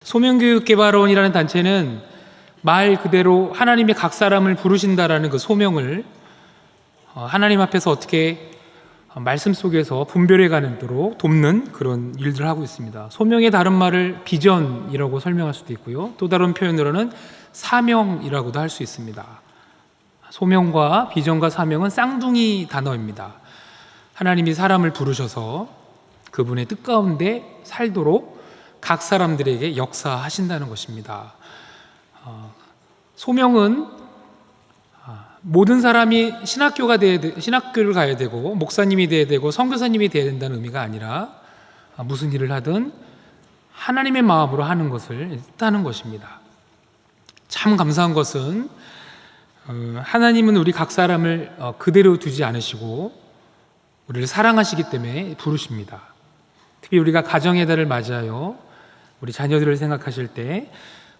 소명교육개발원이라는 단체는 말 그대로 하나님이 각 사람을 부르신다라는 그 소명을 하나님 앞에서 어떻게 말씀 속에서 분별해 가도록 돕는 그런 일들을 하고 있습니다. 소명의 다른 말을 비전이라고 설명할 수도 있고요. 또 다른 표현으로는 사명이라고도 할 수 있습니다. 소명과 비전과 사명은 쌍둥이 단어입니다. 하나님이 사람을 부르셔서 그분의 뜻 가운데 살도록 각 사람들에게 역사하신다는 것입니다. 소명은 모든 사람이 신학교를 가야 되고 목사님이 돼야 되고 선교사님이 돼야 된다는 의미가 아니라 무슨 일을 하든 하나님의 마음으로 하는 것을 뜻하는 것입니다. 참 감사한 것은 하나님은 우리 각 사람을 그대로 두지 않으시고 우리를 사랑하시기 때문에 부르십니다. 특히 우리가 가정의 달을 맞이하여 우리 자녀들을 생각하실 때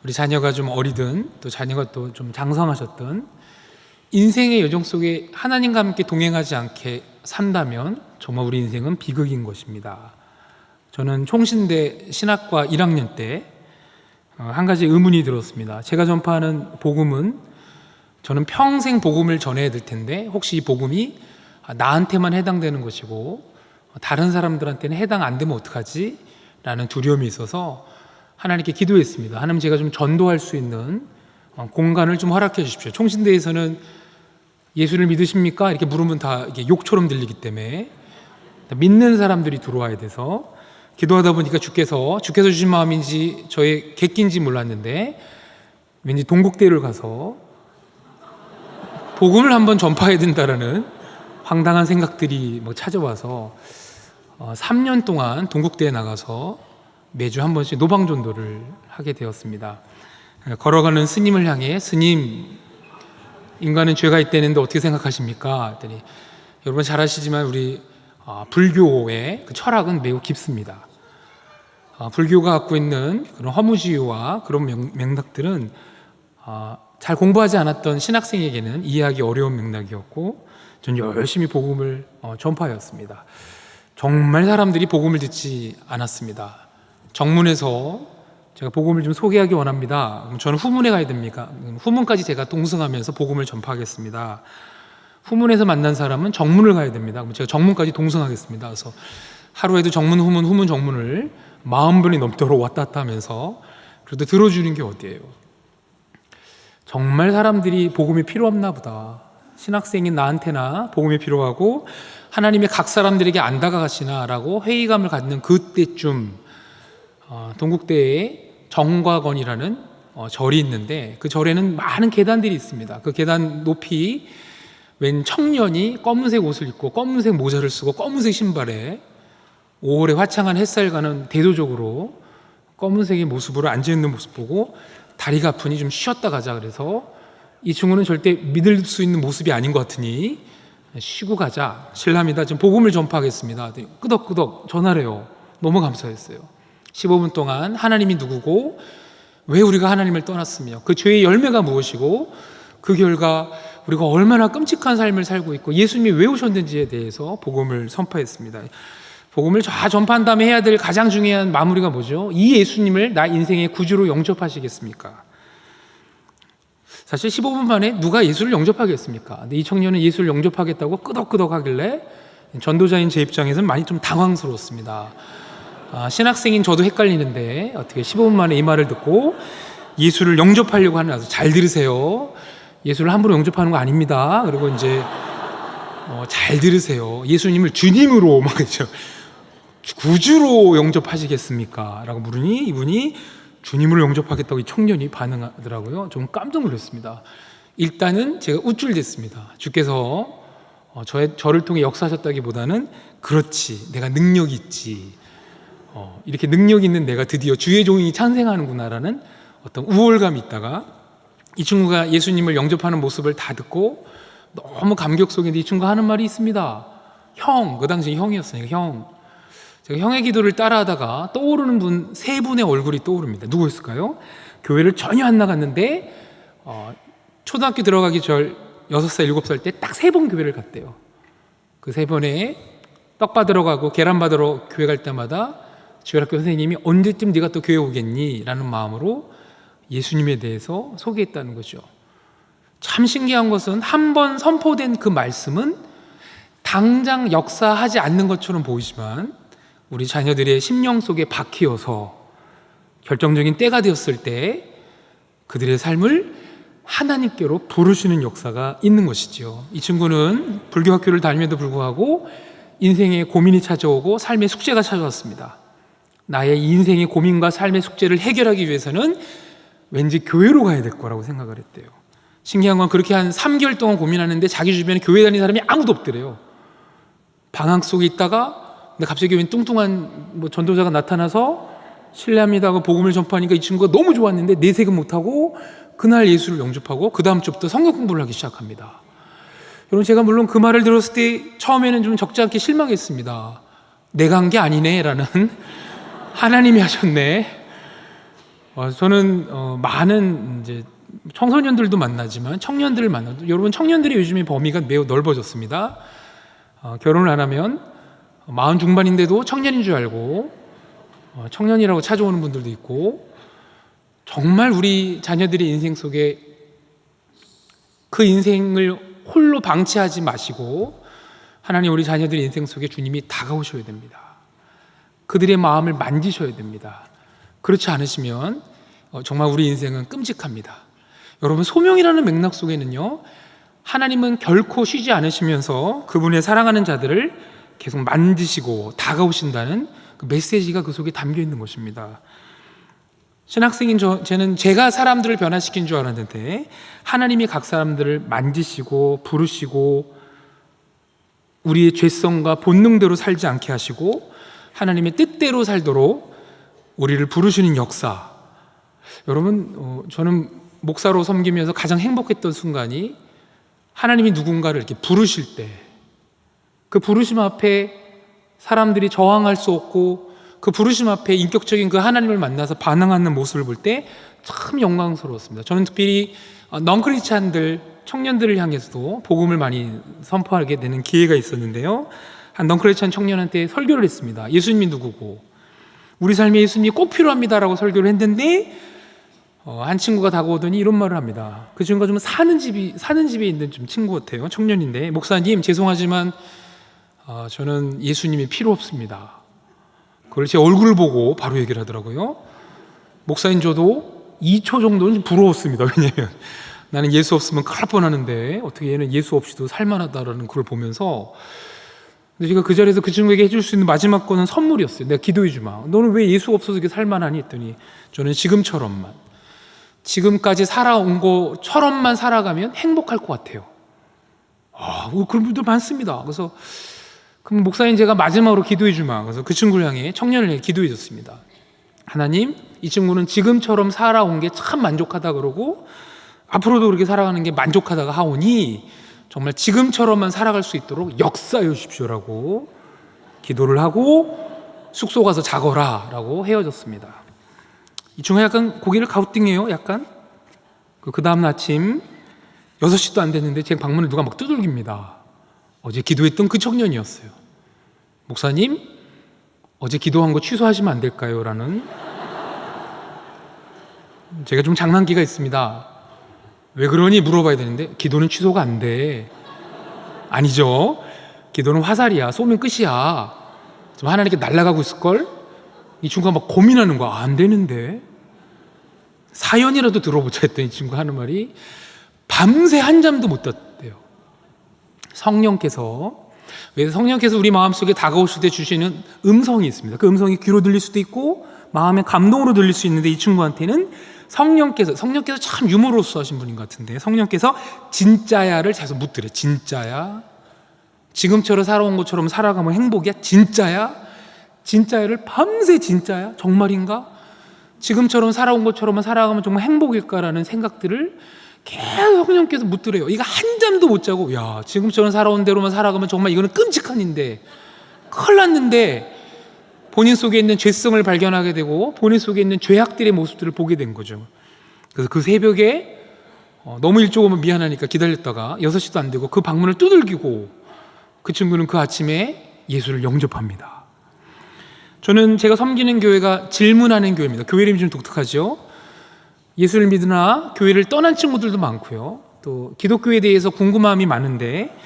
우리 자녀가 좀 어리든 또 자녀가 또 좀 장성하셨든 인생의 여정 속에 하나님과 함께 동행하지 않게 산다면 정말 우리 인생은 비극인 것입니다. 저는 총신대 신학과 1학년 때 한 가지 의문이 들었습니다. 제가 전파하는 복음은 저는 평생 복음을 전해야 될 텐데 혹시 이 복음이 나한테만 해당되는 것이고 다른 사람들한테는 해당 안 되면 어떡하지? 라는 두려움이 있어서 하나님께 기도했습니다. 하나님, 제가 좀 전도할 수 있는 공간을 좀 허락해 주십시오. 총신대에서는 예수를 믿으십니까? 이렇게 물으면 다 이게 욕처럼 들리기 때문에 믿는 사람들이 들어와야 돼서 기도하다 보니까 주께서 주신 마음인지 저의 객기인지 몰랐는데 왠지 동국대를 가서 복음을 한번 전파해야 된다라는 황당한 생각들이 찾아와서 3년 동안 동국대에 나가서 매주 한 번씩 노방전도를 하게 되었습니다. 걸어가는 스님을 향해 스님, 인간은 죄가 있다는데 어떻게 생각하십니까? 했더니 여러분 잘 아시지만 우리 불교의 그 철학은 매우 깊습니다. 불교가 갖고 있는 그런 허무주의와 그런 맥락들은 잘 공부하지 않았던 신학생에게는 이해하기 어려운 맥락이었고 전 열심히 복음을 전파하였습니다. 정말 사람들이 복음을 듣지 않았습니다. 정문에서 제가 복음을 좀 소개하기 원합니다. 그럼 저는 후문에 가야 됩니까? 후문까지 제가 동승하면서 복음을 전파하겠습니다. 후문에서 만난 사람은 정문을 가야 됩니다. 그럼 제가 정문까지 동승하겠습니다. 그래서 하루에도 정문, 후문, 후문, 정문을 40번이 넘도록 왔다 갔다 하면서 그래도 들어주는 게 어디예요? 정말 사람들이 복음이 필요 없나 보다. 신학생인 나한테나 복음이 필요하고 하나님이 각 사람들에게 안 다가가시나라고 회의감을 갖는 그때쯤 동국대에 정과건이라는 절이 있는데 그 절에는 많은 계단들이 있습니다. 그 계단 높이 웬 청년이 검은색 옷을 입고 검은색 모자를 쓰고 검은색 신발에 5월의 화창한 햇살과는 대조적으로 검은색의 모습으로 앉아있는 모습 보고 다리가 아프니 좀 쉬었다 가자 그래서 이 친구는 절대 믿을 수 있는 모습이 아닌 것 같으니 쉬고 가자, 실례합니다, 지금 복음을 전파하겠습니다. 끄덕끄덕 전화를 해요. 너무 감사했어요. 15분 동안 하나님이 누구고 왜 우리가 하나님을 떠났으며 그 죄의 열매가 무엇이고 그 결과 우리가 얼마나 끔찍한 삶을 살고 있고 예수님이 왜 오셨는지에 대해서 복음을 선포했습니다. 복음을 다 전파한 다음에 해야 될 가장 중요한 마무리가 뭐죠? 이 예수님을 나 인생의 구주로 영접하시겠습니까? 사실 15분 만에 누가 예수를 영접하겠습니까? 근데 이 청년은 예수를 영접하겠다고 끄덕끄덕 하길래 전도자인 제 입장에서는 많이 좀 당황스러웠습니다. 신학생인 저도 헷갈리는데 어떻게 15분 만에 이 말을 듣고 예수를 영접하려고 하나. 잘 들으세요. 예수를 함부로 영접하는 거 아닙니다. 그리고 이제 잘 들으세요. 예수님을 주님으로 구주로 영접하시겠습니까? 라고 물으니 이분이 주님으로 영접하겠다고 이 청년이 반응하더라고요. 좀 깜짝 놀랐습니다. 일단은 제가 우쭐댔습니다. 주께서 저를 통해 역사하셨다기보다는 그렇지, 내가 능력이 있지, 이렇게 능력 있는 내가 드디어 주의 종이 탄생하는구나라는 어떤 우월감이 있다가 이 친구가 예수님을 영접하는 모습을 다 듣고 너무 감격 속인데 이 친구가 하는 말이 있습니다. 형, 그 당시 형이었으니까 형. 제가 형의 기도를 따라하다가 떠오르는 분 세 분의 얼굴이 떠오릅니다. 누구였을까요? 교회를 전혀 안 나갔는데 초등학교 들어가기 전 6살, 7살 때 딱 3번 교회를 갔대요. 그 3번에 떡 받으러 가고 계란 받으러 교회 갈 때마다 주일학교 선생님이 언제쯤 네가 또 교회 오겠니? 라는 마음으로 예수님에 대해서 소개했다는 거죠. 참 신기한 것은 한 번 선포된 그 말씀은 당장 역사하지 않는 것처럼 보이지만 우리 자녀들의 심령 속에 박히어서 결정적인 때가 되었을 때 그들의 삶을 하나님께로 부르시는 역사가 있는 것이지요. 이 친구는 불교 학교를 다님에도 불구하고 인생의 고민이 찾아오고 삶의 숙제가 찾아왔습니다. 나의 인생의 고민과 삶의 숙제를 해결하기 위해서는 왠지 교회로 가야 될 거라고 생각을 했대요. 신기한 건 그렇게 한 3개월 동안 고민하는데 자기 주변에 교회 다니는 사람이 아무도 없더래요. 방학 속에 있다가 근데 갑자기 웬 뚱뚱한 전도자가 나타나서 실례합니다 하고 복음을 전파하니까 이 친구가 너무 좋았는데 내색은 못하고 그날 예수를 영접하고 그 다음 주부터 성경 공부를 하기 시작합니다. 여러분, 제가 물론 그 말을 들었을 때 처음에는 좀 적지 않게 실망했습니다. 내가 한 게 아니네 라는 하나님이 하셨네. 저는 많은 이제 청소년들도 만나지만 청년들을 만나도 여러분, 청년들의 요즘에 범위가 매우 넓어졌습니다. 결혼을 안 하면 40 중반인데도 청년인 줄 알고 청년이라고 찾아오는 분들도 있고, 정말 우리 자녀들의 인생 속에 그 인생을 홀로 방치하지 마시고 하나님 우리 자녀들의 인생 속에 주님이 다가오셔야 됩니다. 그들의 마음을 만지셔야 됩니다. 그렇지 않으시면 정말 우리 인생은 끔찍합니다. 여러분, 소명이라는 맥락 속에는요, 하나님은 결코 쉬지 않으시면서 그분의 사랑하는 자들을 계속 만지시고 다가오신다는 그 메시지가 그 속에 담겨 있는 것입니다. 신학생인 저는 제가 사람들을 변화시킨 줄 알았는데 하나님이 각 사람들을 만지시고 부르시고 우리의 죄성과 본능대로 살지 않게 하시고 하나님의 뜻대로 살도록 우리를 부르시는 역사. 여러분, 저는 목사로 섬기면서 가장 행복했던 순간이 하나님이 누군가를 이렇게 부르실 때, 그 부르심 앞에 사람들이 저항할 수 없고 그 부르심 앞에 인격적인 그 하나님을 만나서 반응하는 모습을 볼 때 참 영광스러웠습니다. 저는 특별히 넌크리스찬들, 청년들을 향해서도 복음을 많이 선포하게 되는 기회가 있었는데요, 한 넌크리스찬 청년한테 설교를 했습니다. 예수님이 누구고 우리 삶에 예수님이 꼭 필요합니다라고 설교를 했는데 한 친구가 다가오더니 이런 말을 합니다. 그 친구가 좀 사는 집에 있는 좀 친구 같아요. 청년인데, 목사님 죄송하지만 저는 예수님이 필요 없습니다. 그걸 제 얼굴을 보고 바로 얘기를 하더라고요. 목사인 저도 2초 정도는 좀 부러웠습니다. 왜냐하면 나는 예수 없으면 큰일 날 뻔하는데 어떻게 얘는 예수 없이도 살만하다라는 걸 보면서, 근데 제가 그 자리에서 그 친구에게 해줄 수 있는 마지막 거는 선물이었어요. 내가 기도해 주마. 너는 왜 예수가 없어서 이렇게 살만하니? 했더니 저는 지금까지 살아온 것처럼만 살아가면 행복할 것 같아요. 그런 분들 많습니다. 그래서 그럼 목사님 제가 마지막으로 기도해 주마. 그래서 그 친구를 향해, 청년을 향해 기도해 줬습니다. 하나님, 이 친구는 지금처럼 살아온 게 참 만족하다 그러고 앞으로도 그렇게 살아가는 게 만족하다가 하오니 정말 지금처럼만 살아갈 수 있도록 역사해 주십시오라고 기도를 하고 숙소 가서 자거라 라고 헤어졌습니다. 이 친구가 약간 고개를 가우띵해요. 약간 그 다음 아침 6시도 안 됐는데 제 방문을 누가 막 두들깁니다. 어제 기도했던 그 청년이었어요. 목사님, 어제 기도한 거 취소하시면 안 될까요? 라는. 제가 좀 장난기가 있습니다. 왜 그러니 물어봐야 되는데, 기도는 취소가 안 돼. 아니죠. 기도는 화살이야. 쏘면 끝이야. 좀 하나님께 날아가고 있을걸? 이 친구가 막 고민하는 거야. 안 되는데 사연이라도 들어보자 했더니 이 친구가 하는 말이 밤새 한잠도 못 잤대요. 성령께서 우리 마음속에 다가오실 때 주시는 음성이 있습니다. 그 음성이 귀로 들릴 수도 있고 마음의 감동으로 들릴 수 있는데, 이 친구한테는 성령께서 참 유머러스 하신 분인 것 같은데, 성령께서 진짜야를 계속 묻더래. 진짜야? 지금처럼 살아온 것처럼 살아가면 행복이야? 진짜야? 진짜야를 밤새 진짜야? 정말인가? 지금처럼 살아온 것처럼만 살아가면 정말 행복일까라는 생각들을 계속 성령께서 묻더래요. 이거 한잠도 못 자고, 야, 지금처럼 살아온 대로만 살아가면 정말 이거는 끔찍한 일인데, 큰일 났는데, 본인 속에 있는 죄성을 발견하게 되고 본인 속에 있는 죄악들의 모습들을 보게 된 거죠. 그래서 그 새벽에 너무 일찍 오면 미안하니까 기다렸다가 6시도 안 되고 그 방문을 두들기고 그 친구는 그 아침에 예수를 영접합니다. 제가 섬기는 교회가 질문하는 교회입니다. 교회 이름이 좀 독특하죠. 예수를 믿으나 교회를 떠난 친구들도 많고요. 또 기독교에 대해서 궁금함이 많은데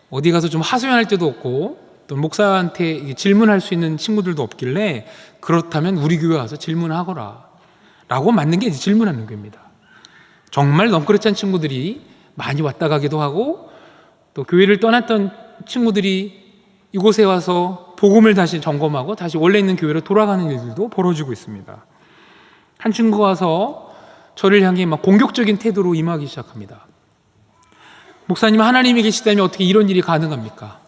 어디 가서 좀 하소연할 때도 없고 또 목사한테 질문할 수 있는 친구들도 없길래 그렇다면 우리 교회 와서 질문하거라 라고 맞는 게 이제 질문하는 교회입니다. 정말 넝그레찬 친구들이 많이 왔다 가기도 하고 또 교회를 떠났던 친구들이 이곳에 와서 복음을 다시 점검하고 다시 원래 있는 교회로 돌아가는 일들도 벌어지고 있습니다. 한 친구가 와서 저를 향해 막 공격적인 태도로 임하기 시작합니다. 목사님, 하나님이 계시다면 어떻게 이런 일이 가능합니까?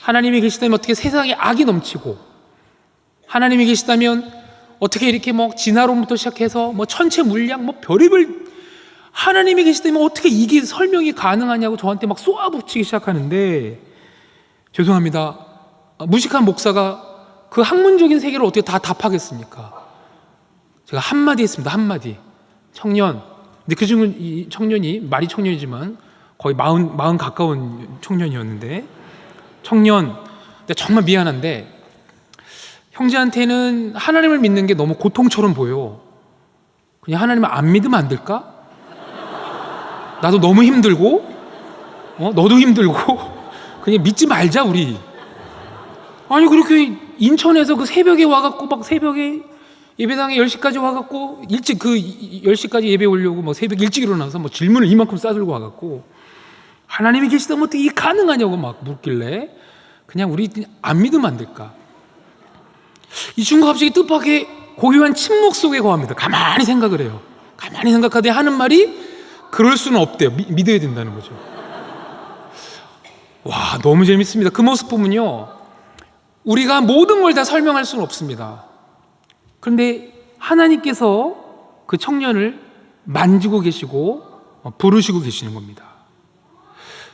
하나님이 계시다면 어떻게 세상에 악이 넘치고, 하나님이 계시다면 어떻게 이렇게 진화론부터 시작해서 천체 물량 별의별, 하나님이 계시다면 어떻게 이게 설명이 가능하냐고 저한테 막 쏘아붙이기 시작하는데, 죄송합니다, 무식한 목사가 그 학문적인 세계를 어떻게 다 답하겠습니까? 제가 한마디 했습니다. 한마디. 청년. 근데 그 친구, 이 청년이 말이 청년이지만 거의 마흔 가까운 청년이었는데, 청년, 정말 미안한데 형제한테는 하나님을 믿는 게 너무 고통처럼 보여. 그냥 하나님을 안 믿으면 안 될까? 나도 너무 힘들고 너도 힘들고 그냥 믿지 말자 우리. 아니 그렇게 인천에서 그 새벽에 와갖고 막 새벽에 예배당에 10시까지 와갖고 일찍 10시까지 예배 오려고 새벽 일찍 일어나서 질문을 이만큼 싸들고 와갖고 하나님이 계시다면 어떻게 이게 가능하냐고 막 묻길래 그냥 우리 안 믿으면 안 될까? 이 친구가 갑자기 뜻밖의 고요한 침묵 속에 거합니다. 가만히 생각을 해요. 가만히 생각하되 하는 말이 그럴 수는 없대요. 믿어야 된다는 거죠. 와, 너무 재밌습니다. 그 모습 보면요, 우리가 모든 걸 다 설명할 수는 없습니다. 그런데 하나님께서 그 청년을 만지고 계시고 부르시고 계시는 겁니다.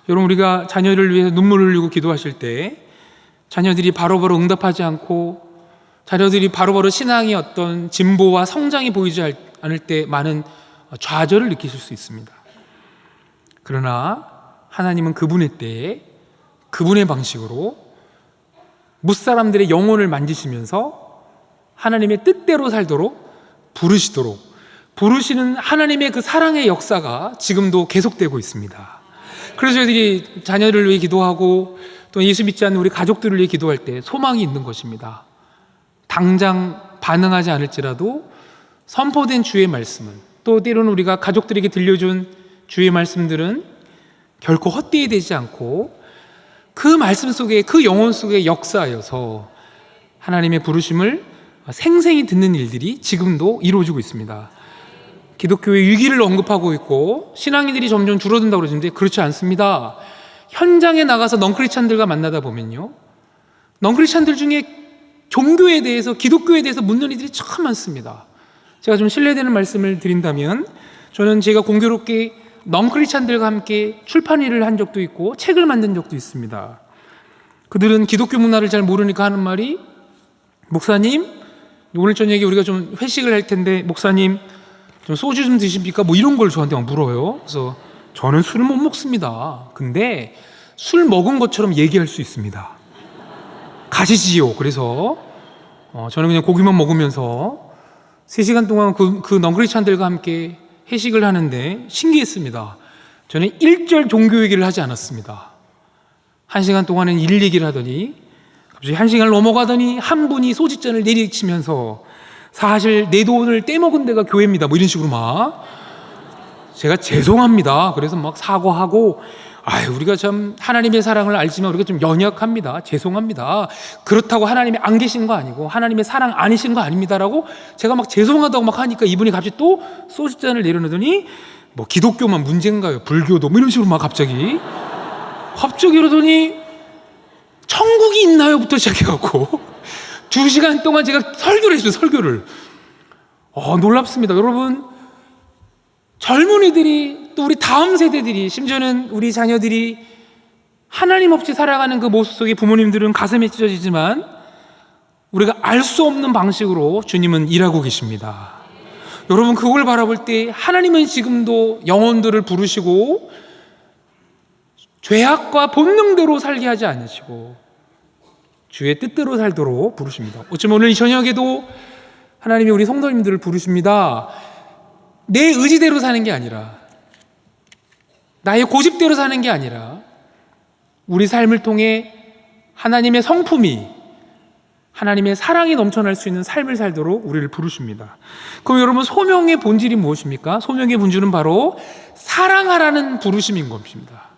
여러분, 우리가 자녀를 위해서 눈물을 흘리고 기도하실 때 자녀들이 바로바로 응답하지 않고 자녀들이 바로바로 신앙의 어떤 진보와 성장이 보이지 않을 때 많은 좌절을 느끼실 수 있습니다. 그러나 하나님은 그분의 때에 그분의 방식으로 무사람들의 영혼을 만지시면서 하나님의 뜻대로 살도록 부르시는 하나님의 그 사랑의 역사가 지금도 계속되고 있습니다. 그래서 저희들이 자녀를 위해 기도하고 또 예수 믿지 않는 우리 가족들을 위해 기도할 때 소망이 있는 것입니다. 당장 반응하지 않을지라도 선포된 주의 말씀은, 또 때로는 우리가 가족들에게 들려준 주의 말씀들은 결코 헛되이 되지 않고 그 말씀 속에, 그 영혼 속에 역사하여서 하나님의 부르심을 생생히 듣는 일들이 지금도 이루어지고 있습니다. 기독교의 위기를 언급하고 있고 신앙인들이 점점 줄어든다고 그러는데 그렇지 않습니다. 현장에 나가서 넌크리스찬들과 만나다 보면요, 넌크리스찬들 중에 종교에 대해서, 기독교에 대해서 묻는 이들이 참 많습니다. 제가 좀 신뢰되는 말씀을 드린다면, 저는 제가 공교롭게 넌크리스찬들과 함께 출판 일을 한 적도 있고 책을 만든 적도 있습니다. 그들은 기독교 문화를 잘 모르니까 하는 말이, 목사님, 오늘 저녁에 우리가 좀 회식을 할 텐데 목사님 좀 소주 좀 드십니까? 이런 걸 저한테 막 물어요. 그래서 저는 술을 못 먹습니다. 근데 술 먹은 것처럼 얘기할 수 있습니다. 가시지요. 그래서 저는 그냥 고기만 먹으면서 3시간 동안 그 넌크리스찬들과 함께 회식을 하는데 신기했습니다. 저는 1절 종교 얘기를 하지 않았습니다. 1시간 동안은 일 얘기를 하더니 갑자기 1시간을 넘어가더니 한 분이 소주잔을 내리치면서 사실 내 돈을 떼먹은 데가 교회입니다. 이런 식으로 막. 제가 죄송합니다. 그래서 막 사과하고, 우리가 참 하나님의 사랑을 알지만 우리가 좀 연약합니다. 죄송합니다. 그렇다고 하나님이 안 계신 거 아니고 하나님의 사랑 아니신 거 아닙니다라고 제가 막 죄송하다고 막 하니까 이분이 갑자기 또 소주잔을 내려놓더니 기독교만 문제인가요? 불교도? 이런 식으로 막 갑자기 이러더니 천국이 있나요?부터 시작해갖고 2시간 동안 제가 설교를 했어요. 설교를. 놀랍습니다. 여러분, 젊은이들이, 또 우리 다음 세대들이, 심지어는 우리 자녀들이 하나님 없이 살아가는 그 모습 속에 부모님들은 가슴이 찢어지지만 우리가 알 수 없는 방식으로 주님은 일하고 계십니다. 여러분, 그걸 바라볼 때 하나님은 지금도 영혼들을 부르시고 죄악과 본능대로 살게 하지 않으시고 주의 뜻대로 살도록 부르십니다. 어쩌면 오늘 이 저녁에도 하나님이 우리 성도님들을 부르십니다. 내 의지대로 사는 게 아니라, 나의 고집대로 사는 게 아니라, 우리 삶을 통해 하나님의 성품이, 하나님의 사랑이 넘쳐날 수 있는 삶을 살도록 우리를 부르십니다. 그럼 여러분, 소명의 본질이 무엇입니까? 소명의 본질은 바로 사랑하라는 부르심인 것입니다.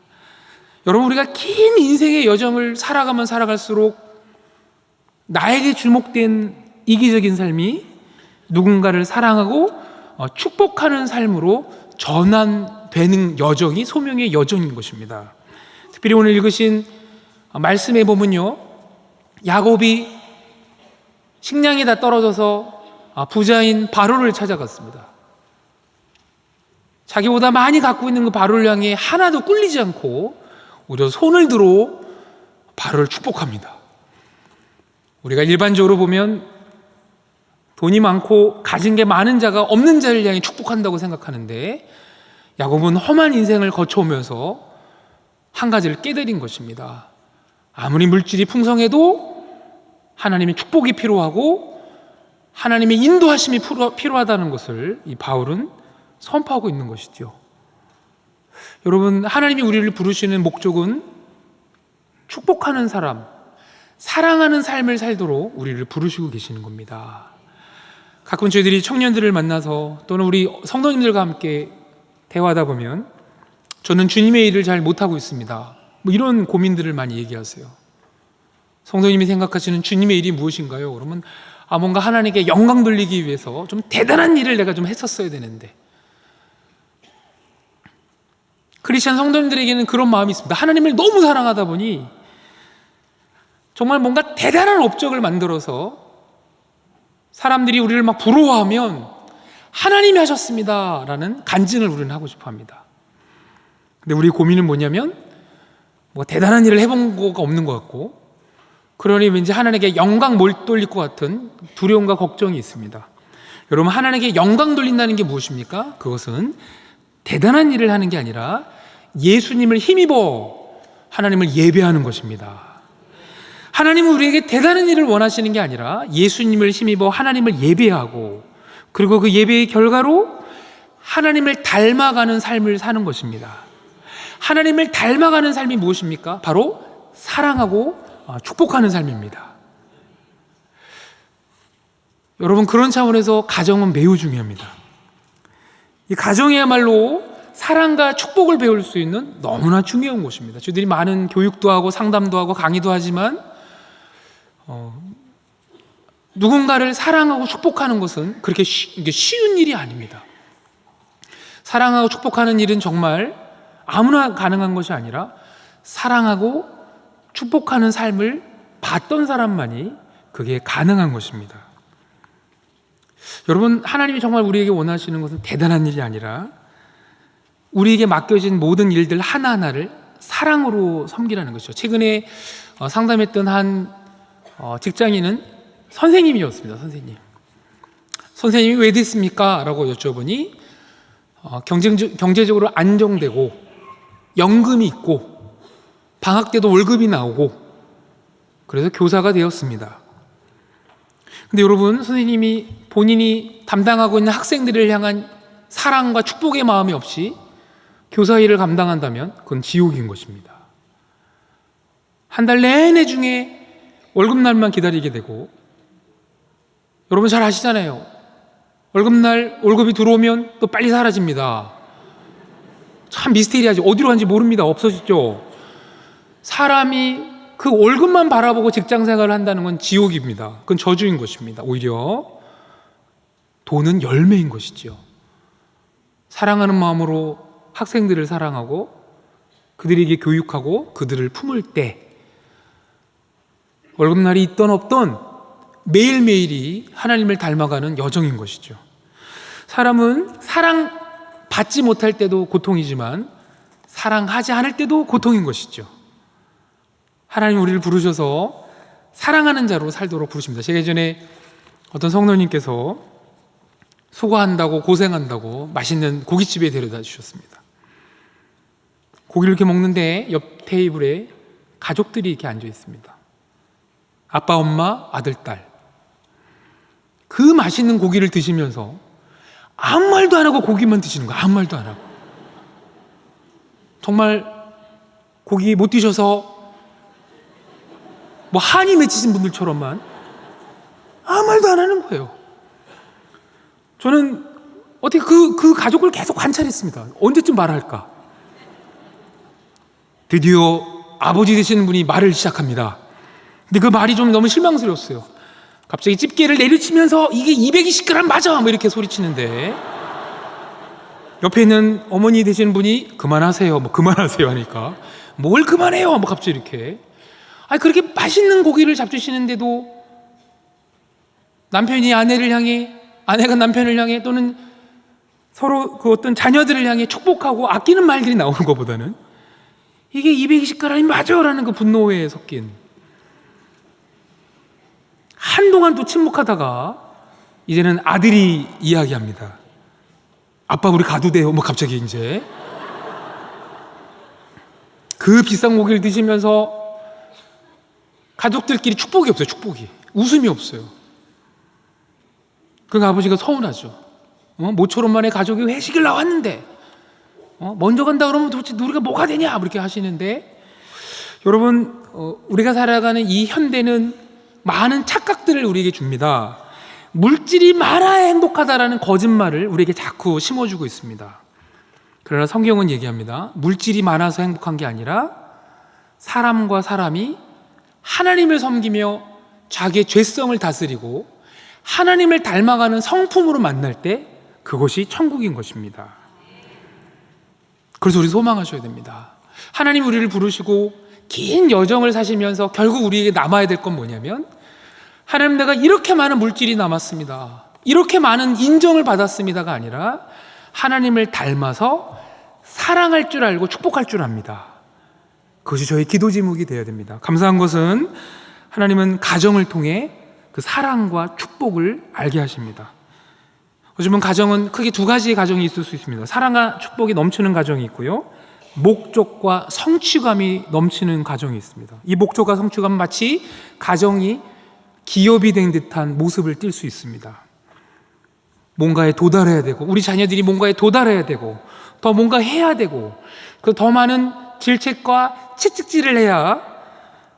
여러분, 우리가 긴 인생의 여정을 살아가면 살아갈수록 나에게 주목된 이기적인 삶이 누군가를 사랑하고 축복하는 삶으로 전환되는 여정이 소명의 여정인 것입니다. 특별히 오늘 읽으신 말씀에 보면요, 야곱이 식량이 다 떨어져서 부자인 바로를 찾아갔습니다. 자기보다 많이 갖고 있는 그 바로를 향해 하나도 꿀리지 않고 오히려 손을 들어 바로를 축복합니다. 우리가 일반적으로 보면 돈이 많고 가진 게 많은 자가 없는 자를 향해 축복한다고 생각하는데, 야곱은 험한 인생을 거쳐오면서 한 가지를 깨달은 것입니다. 아무리 물질이 풍성해도 하나님의 축복이 필요하고 하나님의 인도하심이 필요하다는 것을 이 바울은 선포하고 있는 것이죠. 여러분, 하나님이 우리를 부르시는 목적은 축복하는 사람, 사랑하는 삶을 살도록 우리를 부르시고 계시는 겁니다. 가끔 저희들이 청년들을 만나서 또는 우리 성도님들과 함께 대화하다 보면 저는 주님의 일을 잘 못하고 있습니다, 뭐 이런 고민들을 많이 얘기하세요. 성도님이 생각하시는 주님의 일이 무엇인가요? 그러면 뭔가 하나님께 영광 돌리기 위해서 좀 대단한 일을 내가 좀 했었어야 되는데. 크리스찬 성도님들에게는 그런 마음이 있습니다. 하나님을 너무 사랑하다 보니 정말 뭔가 대단한 업적을 만들어서 사람들이 우리를 막 부러워하면 하나님이 하셨습니다 라는 간증을 우리는 하고 싶어 합니다. 근데 우리 고민은 뭐냐면, 뭐 대단한 일을 해본 거가 없는 것 같고, 그러니 왠지 하나님께 영광 못 돌릴 것 같은 두려움과 걱정이 있습니다. 여러분, 하나님께 영광 돌린다는 게 무엇입니까? 그것은 대단한 일을 하는 게 아니라 예수님을 힘입어 하나님을 예배하는 것입니다. 하나님은 우리에게 대단한 일을 원하시는 게 아니라 예수님을 힘입어 하나님을 예배하고, 그리고 그 예배의 결과로 하나님을 닮아가는 삶을 사는 것입니다. 하나님을 닮아가는 삶이 무엇입니까? 바로 사랑하고 축복하는 삶입니다. 여러분, 그런 차원에서 가정은 매우 중요합니다. 이 가정이야말로 사랑과 축복을 배울 수 있는 너무나 중요한 곳입니다. 저희들이 많은 교육도 하고 상담도 하고 강의도 하지만 누군가를 사랑하고 축복하는 것은 그렇게 쉬운 일이 아닙니다. 사랑하고 축복하는 일은 정말 아무나 가능한 것이 아니라 사랑하고 축복하는 삶을 봤던 사람만이 그게 가능한 것입니다. 여러분, 하나님이 정말 우리에게 원하시는 것은 대단한 일이 아니라 우리에게 맡겨진 모든 일들 하나하나를 사랑으로 섬기라는 것이죠. 최근에 상담했던 한 직장인은 선생님이었습니다. 선생님이 왜 됐습니까? 라고 여쭤보니 경제적으로 안정되고 연금이 있고 방학 때도 월급이 나오고 그래서 교사가 되었습니다. 근데 여러분, 선생님이 본인이 담당하고 있는 학생들을 향한 사랑과 축복의 마음이 없이 교사 일을 감당한다면 그건 지옥인 것입니다. 한 달 내내 중에 월급날만 기다리게 되고, 여러분 잘 아시잖아요. 월급날 월급이 들어오면 또 빨리 사라집니다. 참 미스테리하죠. 어디로 간지 모릅니다. 없어지죠. 사람이 그 월급만 바라보고 직장 생활을 한다는 건 지옥입니다. 그건 저주인 것입니다. 오히려 돈은 열매인 것이죠. 사랑하는 마음으로 학생들을 사랑하고 그들에게 교육하고 그들을 품을 때 월급날이 있던 없던 매일매일이 하나님을 닮아가는 여정인 것이죠. 사람은 사랑받지 못할 때도 고통이지만 사랑하지 않을 때도 고통인 것이죠. 하나님 우리를 부르셔서 사랑하는 자로 살도록 부르십니다. 제가 예전에 어떤 성도님께서 수고한다고 고생한다고 맛있는 고깃집에 데려다 주셨습니다. 고기를 이렇게 먹는데 옆 테이블에 가족들이 이렇게 앉아 있습니다. 아빠, 엄마, 아들, 딸. 그 맛있는 고기를 드시면서 아무 말도 안 하고 고기만 드시는 거예요. 아무 말도 안 하고. 정말 고기 못 드셔서 뭐 한이 맺히신 분들처럼만 아무 말도 안 하는 거예요. 저는 어떻게 그 가족을 계속 관찰했습니다. 언제쯤 말할까? 드디어 아버지 되시는 분이 말을 시작합니다. 근데 그 말이 좀 너무 실망스러웠어요. 갑자기 집게를 내리치면서 이게 220g 맞아! 뭐 이렇게 소리치는데 옆에 있는 어머니 되시는 분이 그만하세요. 뭐 그만하세요 하니까 뭘 그만해요? 뭐 갑자기 이렇게. 아니 그렇게 맛있는 고기를 잡수시는데도 남편이 아내를 향해, 아내가 남편을 향해 또는 서로 그 어떤 자녀들을 향해 축복하고 아끼는 말들이 나오는 것보다는 이게 220g이 맞아라는 그 분노에 섞인, 한동안 또 침묵하다가 이제는 아들이 이야기합니다. 아빠 우리 가도 돼요? 뭐 갑자기 이제 그 비싼 고기를 드시면서 가족들끼리 축복이 없어요. 축복이, 웃음이 없어요. 그 아버지가 서운하죠. 모처럼 만에 가족이 회식을 나왔는데 먼저 간다 그러면 도대체 우리가 뭐가 되냐 그렇게 하시는데, 여러분 우리가 살아가는 이 현대는 많은 착각들을 우리에게 줍니다. 물질이 많아야 행복하다라는 거짓말을 우리에게 자꾸 심어주고 있습니다. 그러나 성경은 얘기합니다. 물질이 많아서 행복한 게 아니라 사람과 사람이 하나님을 섬기며 자기의 죄성을 다스리고 하나님을 닮아가는 성품으로 만날 때 그것이 천국인 것입니다. 그래서 우리 소망하셔야 됩니다. 하나님 우리를 부르시고 긴 여정을 사시면서 결국 우리에게 남아야 될 건 뭐냐면, 하나님 내가 이렇게 많은 물질이 남았습니다, 이렇게 많은 인정을 받았습니다가 아니라 하나님을 닮아서 사랑할 줄 알고 축복할 줄 압니다. 그것이 저희 기도 제목이 되어야 됩니다. 감사한 것은 하나님은 가정을 통해 그 사랑과 축복을 알게 하십니다. 요즘은 가정은 크게 두 가지의 가정이 있을 수 있습니다. 사랑과 축복이 넘치는 가정이 있고요, 목적과 성취감이 넘치는 가정이 있습니다. 이 목적과 성취감은 마치 가정이 기업이 된 듯한 모습을 띌 수 있습니다. 뭔가에 도달해야 되고, 우리 자녀들이 뭔가에 도달해야 되고, 더 뭔가 해야 되고, 그 더 많은 질책과 채찍질을 해야,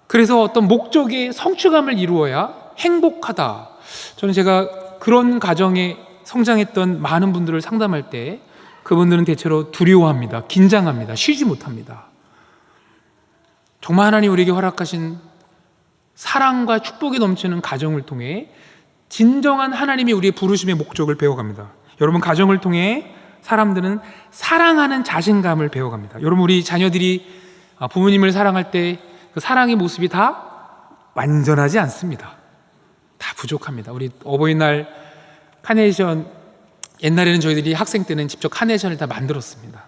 그래서 어떤 목적의 성취감을 이루어야 행복하다. 저는 제가 그런 가정에 성장했던 많은 분들을 상담할 때 그분들은 대체로 두려워합니다. 긴장합니다. 쉬지 못합니다. 정말 하나님 우리에게 허락하신 사랑과 축복이 넘치는 가정을 통해 진정한 하나님이 우리의 부르심의 목적을 배워갑니다. 여러분, 가정을 통해 사람들은 사랑하는 자신감을 배워갑니다. 여러분, 우리 자녀들이 부모님을 사랑할 때 그 사랑의 모습이 다 완전하지 않습니다. 다 부족합니다. 우리 어버이날 카네이션, 옛날에는 저희들이 학생 때는 직접 카네이션을 다 만들었습니다.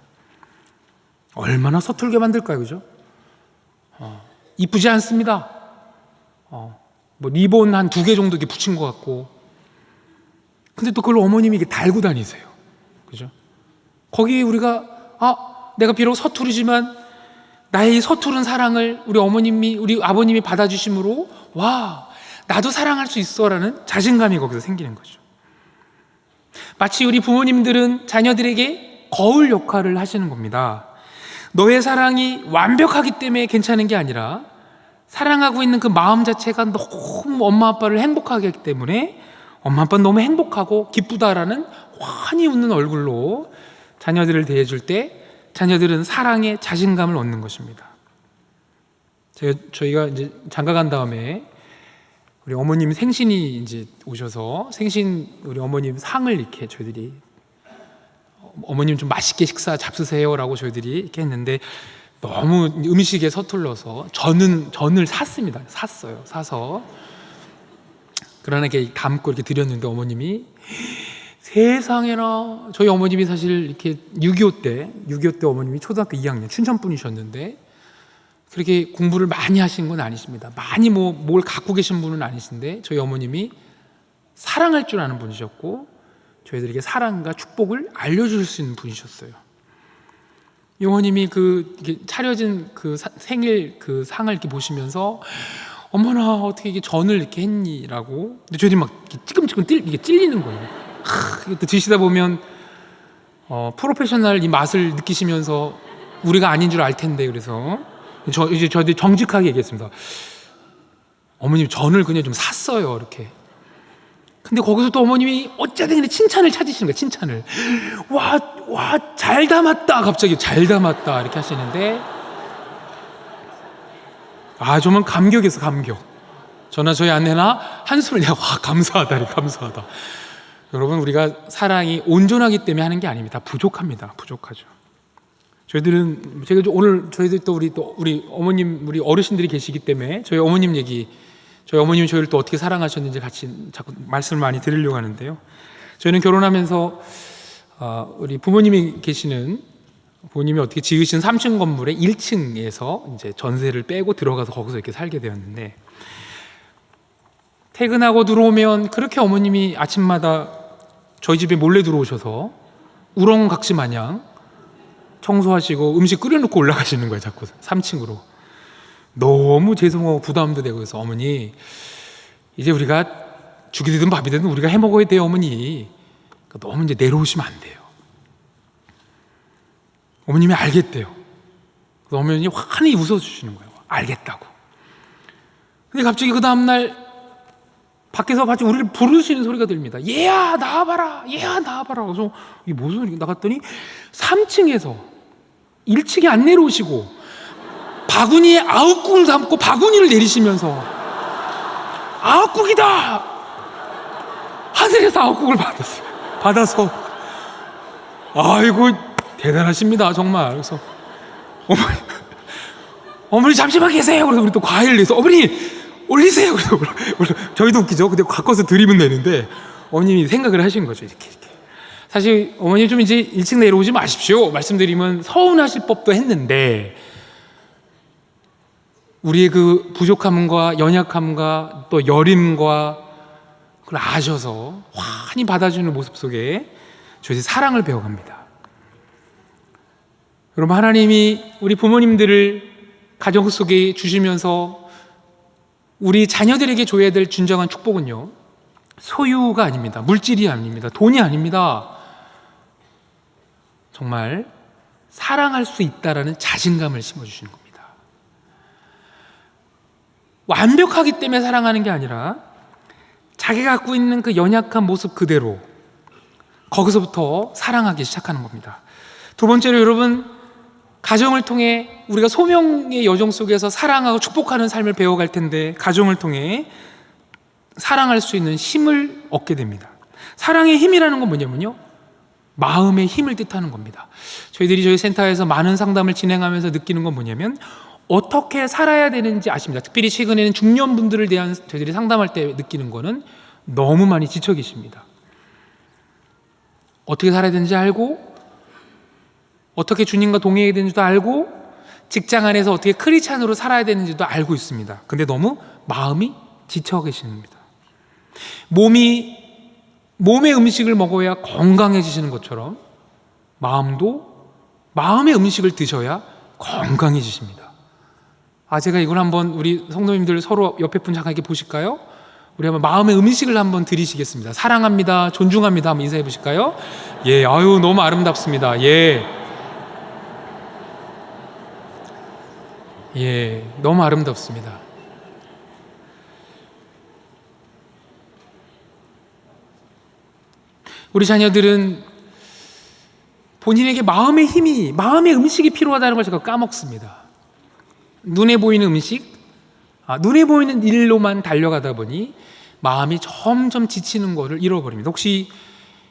얼마나 서툴게 만들까요, 그죠? 이쁘지 않습니다. 뭐 리본 한 2개 정도 이렇게 붙인 것 같고, 근데 또 그걸 어머님이 이렇게 달고 다니세요, 그죠? 거기에 우리가 내가 비록 서투르지만 나의 이 서투른 사랑을 우리 어머님이, 우리 아버님이 받아주심으로 와, 나도 사랑할 수 있어라는 자신감이 거기서 생기는 거죠. 마치 우리 부모님들은 자녀들에게 거울 역할을 하시는 겁니다. 너의 사랑이 완벽하기 때문에 괜찮은 게 아니라 사랑하고 있는 그 마음 자체가 너무 엄마 아빠를 행복하게 하기 때문에 엄마 아빠는 너무 행복하고 기쁘다라는 환히 웃는 얼굴로 자녀들을 대해줄 때 자녀들은 사랑에 자신감을 얻는 것입니다. 저희가 이제 장가 간 다음에 우리 어머님 생신이 이제 오셔서 생신 우리 어머님 상을 이렇게 저희들이, 어머님 좀 맛있게 식사 잡수세요라고 저희들이 이렇게 했는데 너무 음식에 서툴러서 전을 샀습니다. 사서 그러나 이렇게 담고 이렇게 드렸는데 어머님이 세상에나, 저희 어머님이 사실 이렇게 6.25 때 어머님이 초등학교 2학년 춘천 분이셨는데 그렇게 공부를 많이 하신 건 아니십니다. 많이 뭘 갖고 계신 분은 아니신데 저희 어머님이 사랑할 줄 아는 분이셨고 저희들에게 사랑과 축복을 알려줄 수 있는 분이셨어요. 이 어머님이 이렇게 차려진 그 생일 그 상을 이렇게 보시면서 어머나 어떻게 이게 전을 이렇게 했니라고. 근데 저희들이 막 찌끔찌끔 이게 찔리는 거예요. 이게 또 드시다 보면 프로페셔널 이 맛을 느끼시면서 우리가 아닌 줄 알 텐데, 그래서 저희들이 정직하게 얘기했습니다. 어머님 전을 그냥 좀 샀어요 이렇게. 근데 거기서 또 어머님이 어쨌든 간에 칭찬을 찾으시는 거예요. 칭찬을. 와 잘 담았다. 갑자기 잘 담았다 이렇게 하시는데, 정말 감격이었어, 감격. 저나 저희 아내나 한숨을 내가 감사하다, 감사하다. 여러분, 우리가 사랑이 온전하기 때문에 하는 게 아닙니다. 부족합니다. 부족하죠. 저희들은 저희들 또 우리 어머님, 우리 어르신들이 계시기 때문에 저희 어머님 얘기, 저희 어머님이 저희를 또 어떻게 사랑하셨는지 같이 자꾸 말씀을 많이 드리려고 하는데요. 저희는 결혼하면서 우리 부모님이 계시는, 부모님이 어떻게 지으신 3층 건물의 1층에서 이제 전세를 빼고 들어가서 거기서 이렇게 살게 되었는데, 퇴근하고 들어오면 그렇게 어머님이 아침마다 저희 집에 몰래 들어오셔서 우렁각시 마냥 청소하시고 음식 끓여놓고 올라가시는 거예요. 자꾸 3층으로. 너무 죄송하고 부담도 되고. 그래서 어머니, 이제 우리가 죽이 되든 밥이 되든 우리가 해 먹어야 돼요 어머니. 그러니까 너무 이제 내려오시면 안 돼요. 어머님이 알겠대요. 그래서 어머니 환히 웃어주시는 거예요. 알겠다고. 근데 갑자기 그 다음날 밖에서 마치 우리를 부르시는 소리가 들립니다. 얘야 나와봐라, 얘야 나와봐라. 그래서 이게 무슨 소리가, 나갔더니 3층에서 1층에 안 내려오시고 바구니에 아욱국을 담고 바구니를 내리시면서 아욱국이다! 하늘에서 아욱국을 받아서 아이고 대단하십니다 정말. 그래서 어머니 잠시만 계세요. 그래서 우리 또 과일을 내서 어머니 올리세요. 그래서 저희도 웃기죠. 근데 가까워서 드리면 되는데 어머님이 생각을 하신 거죠. 이렇게. 사실 어머니 좀 이제 1층 내려오지 마십시오 말씀드리면 서운하실 법도 했는데, 우리의 그 부족함과 연약함과 또 여림과 그걸 아셔서 환히 받아주는 모습 속에 저희들이 사랑을 배워갑니다. 여러분, 하나님이 우리 부모님들을 가정 속에 주시면서 우리 자녀들에게 줘야 될 진정한 축복은요, 소유가 아닙니다. 물질이 아닙니다. 돈이 아닙니다. 정말 사랑할 수 있다라는 자신감을 심어주시는 겁니다. 완벽하기 때문에 사랑하는 게 아니라 자기가 갖고 있는 그 연약한 모습 그대로 거기서부터 사랑하기 시작하는 겁니다. 두 번째로 여러분, 가정을 통해 우리가 소명의 여정 속에서 사랑하고 축복하는 삶을 배워갈 텐데, 가정을 통해 사랑할 수 있는 힘을 얻게 됩니다. 사랑의 힘이라는 건 뭐냐면요, 마음의 힘을 뜻하는 겁니다. 저희들이 저희 센터에서 많은 상담을 진행하면서 느끼는 건 뭐냐면, 어떻게 살아야 되는지 아십니다. 특별히 최근에는 중년분들을 대한 저희들이 상담할 때 느끼는 거는 너무 많이 지쳐 계십니다. 어떻게 살아야 되는지 알고, 어떻게 주님과 동행해야 되는지도 알고, 직장 안에서 어떻게 크리스찬으로 살아야 되는지도 알고 있습니다. 근데 너무 마음이 지쳐 계십니다. 몸의 음식을 먹어야 건강해지시는 것처럼 마음도 마음의 음식을 드셔야 건강해지십니다. 제가 이걸 한번 우리 성도님들 서로 옆에 분 잠깐 이렇게 보실까요? 우리 한번 마음의 음식을 한번 드리시겠습니다. 사랑합니다, 존중합니다 한번 인사해 보실까요? 예, 아유 너무 아름답습니다. 예, 너무 아름답습니다. 우리 자녀들은 본인에게 마음의 힘이, 마음의 음식이 필요하다는 걸 제가 까먹습니다. 눈에 보이는 음식, 눈에 보이는 일로만 달려가다 보니 마음이 점점 지치는 것을 잃어버립니다. 혹시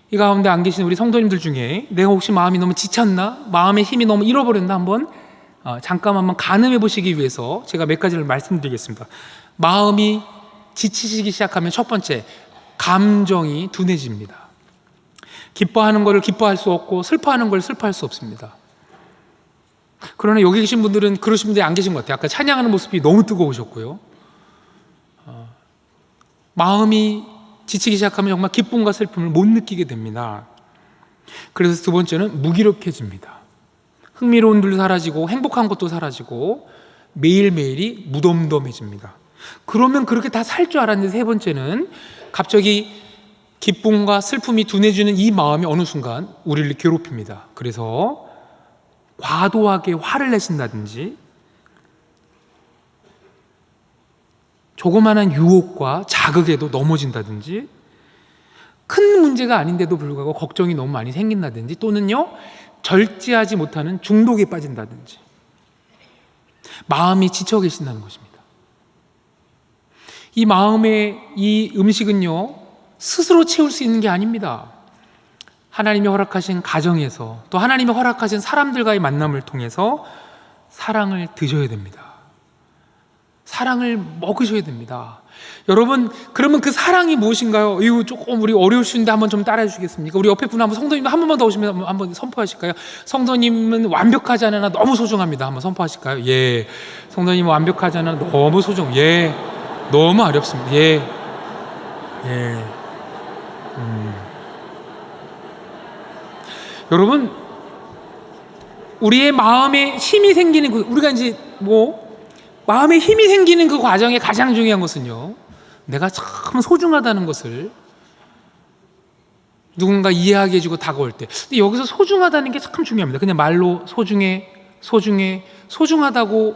이 가운데 안 계신 우리 성도님들 중에 내가 혹시 마음이 너무 지쳤나? 마음의 힘이 너무 잃어버렸나? 한번 잠깐 한번 가늠해 보시기 위해서 제가 몇 가지를 말씀드리겠습니다. 마음이 지치시기 시작하면 첫 번째, 감정이 둔해집니다. 기뻐하는 것을 기뻐할 수 없고 슬퍼하는 걸 슬퍼할 수 없습니다. 그러나 여기 계신 분들은 그러신 분들이 안 계신 것 같아요. 아까 찬양하는 모습이 너무 뜨거우셨고요. 마음이 지치기 시작하면 정말 기쁨과 슬픔을 못 느끼게 됩니다. 그래서 두 번째는 무기력해집니다. 흥미로운 일도 사라지고 행복한 것도 사라지고 매일매일이 무덤덤해집니다. 그러면 그렇게 다 살 줄 알았는데 세 번째는 갑자기 기쁨과 슬픔이 둔해지는 이 마음이 어느 순간 우리를 괴롭힙니다. 그래서 과도하게 화를 내신다든지 조그마한 유혹과 자극에도 넘어진다든지 큰 문제가 아닌데도 불구하고 걱정이 너무 많이 생긴다든지 또는요 절제하지 못하는 중독에 빠진다든지 마음이 지쳐 계신다는 것입니다. 이 마음의 이 음식은요 스스로 채울 수 있는 게 아닙니다. 하나님이 허락하신 가정에서 또 하나님이 허락하신 사람들과의 만남을 통해서 사랑을 드셔야 됩니다. 사랑을 먹으셔야 됩니다. 여러분, 그러면 그 사랑이 무엇인가요? 이거 조금 우리 어려우신데 한번 좀 따라해 주시겠습니까? 우리 옆에 분 한번 성도님 한 번만 더 오시면 한번 선포하실까요? 성도님은 완벽하지 않으나 너무 소중합니다. 한번 선포하실까요? 예. 성도님은 완벽하지 않으나 너무 소중. 예. 너무 어렵습니다. 예. 예. 여러분, 우리의 마음에 힘이 생기는 우리가 이제 마음에 힘이 생기는 그 과정에 가장 중요한 것은요, 내가 참 소중하다는 것을 누군가 이해하게 해주고 다가올 때. 근데 여기서 소중하다는 게 참 중요합니다. 그냥 말로 소중하다고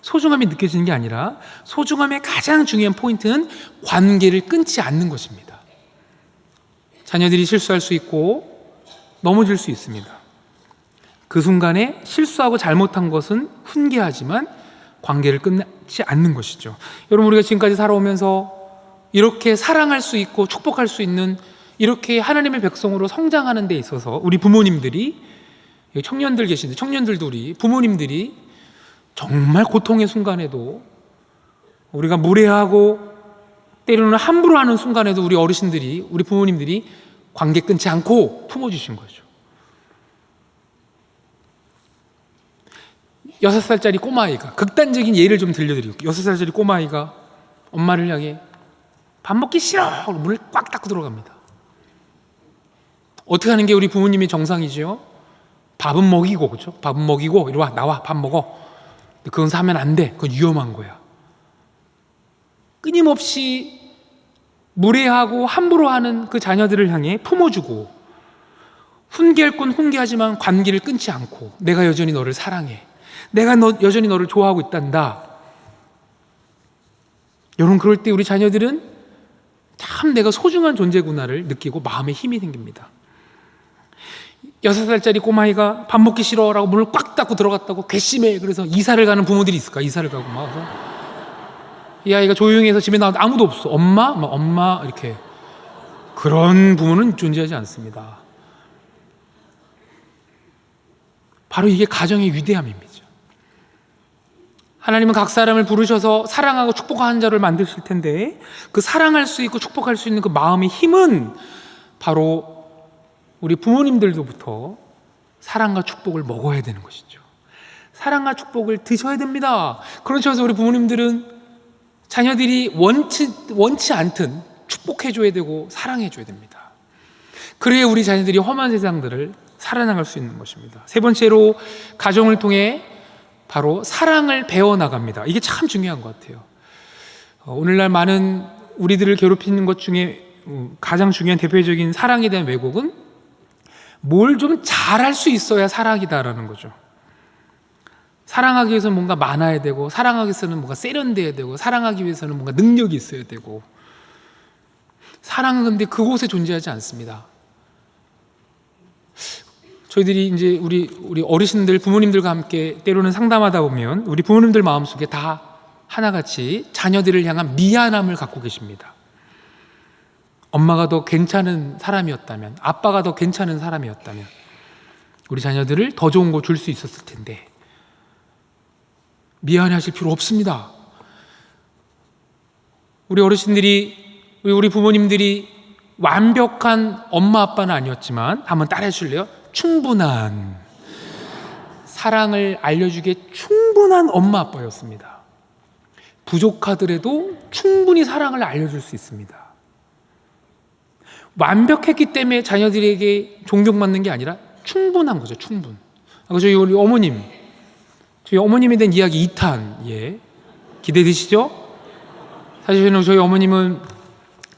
소중함이 느껴지는 게 아니라 소중함의 가장 중요한 포인트는 관계를 끊지 않는 것입니다. 자녀들이 실수할 수 있고 넘어질 수 있습니다. 그 순간에 실수하고 잘못한 것은 훈계하지만 관계를 끊지 않는 것이죠. 여러분, 우리가 지금까지 살아오면서 이렇게 사랑할 수 있고 축복할 수 있는 이렇게 하나님의 백성으로 성장하는 데 있어서 우리 부모님들이, 청년들 계신데 청년들도 우리 부모님들이 정말 고통의 순간에도 우리가 무례하고 때로는 함부로 하는 순간에도 우리 어르신들이, 우리 부모님들이 관계 끊지 않고 품어주신 거죠. 6살짜리 꼬마아이가, 극단적인 예를 좀 들려드릴게요. 6살짜리 꼬마아이가 엄마를 향해 밥 먹기 싫어! 문을 꽉 닫고 들어갑니다. 어떻게 하는 게 우리 부모님의 정상이죠? 밥은 먹이고, 그렇죠? 밥은 먹이고, 이리 와, 나와, 밥 먹어. 그건 사면 안 돼. 그건 위험한 거야. 끊임없이 무례하고 함부로 하는 그 자녀들을 향해 품어주고, 훈계할 건 훈계하지만 관계를 끊지 않고, 내가 여전히 너를 사랑해. 내가 여전히 너를 좋아하고 있단다. 여러분, 그럴 때 우리 자녀들은 참 내가 소중한 존재구나를 느끼고 마음에 힘이 생깁니다. 6살짜리 꼬마아이가 밥 먹기 싫어라고 문을 꽉 닫고 들어갔다고 괘씸해. 그래서 이사를 가는 부모들이 있을까? 이사를 가고 막. 이 아이가 조용히 해서 집에 나왔는데 아무도 없어. 엄마 이렇게. 그런 부모는 존재하지 않습니다. 바로 이게 가정의 위대함입니다. 하나님은 각 사람을 부르셔서 사랑하고 축복하는 자를 만드실 텐데, 그 사랑할 수 있고 축복할 수 있는 그 마음의 힘은 바로 우리 부모님들로부터 사랑과 축복을 먹어야 되는 것이죠. 사랑과 축복을 드셔야 됩니다. 그렇죠. 우리 부모님들은 자녀들이 원치 않든 축복해줘야 되고 사랑해줘야 됩니다. 그래야 우리 자녀들이 험한 세상들을 살아나갈 수 있는 것입니다. 세 번째로, 가정을 통해 바로 사랑을 배워나갑니다. 이게 참 중요한 것 같아요. 오늘날 많은 우리들을 괴롭히는 것 중에 가장 중요한 대표적인 사랑에 대한 왜곡은 뭘 좀 잘할 수 있어야 사랑이다라는 거죠. 사랑하기 위해서는 뭔가 많아야 되고, 사랑하기 위해서는 뭔가 세련돼야 되고, 사랑하기 위해서는 뭔가 능력이 있어야 되고, 사랑은 근데 그곳에 존재하지 않습니다. 저희들이 이제 우리 어르신들, 부모님들과 함께 때로는 상담하다 보면 우리 부모님들 마음속에 다 하나같이 자녀들을 향한 미안함을 갖고 계십니다. 엄마가 더 괜찮은 사람이었다면, 아빠가 더 괜찮은 사람이었다면 우리 자녀들을 더 좋은 거 줄 수 있었을 텐데, 미안해하실 필요 없습니다. 우리 어르신들이, 우리 부모님들이 완벽한 엄마 아빠는 아니었지만, 한번 따라해 주실래요? 충분한 사랑을 알려주기에 충분한 엄마 아빠였습니다. 부족하더라도 충분히 사랑을 알려줄 수 있습니다. 완벽했기 때문에 자녀들에게 존경받는 게 아니라 충분한 거죠. 충분. 저희 우리 어머님, 저희 어머님에 대한 이야기 2탄, 기대되시죠? 사실은 저희 어머님은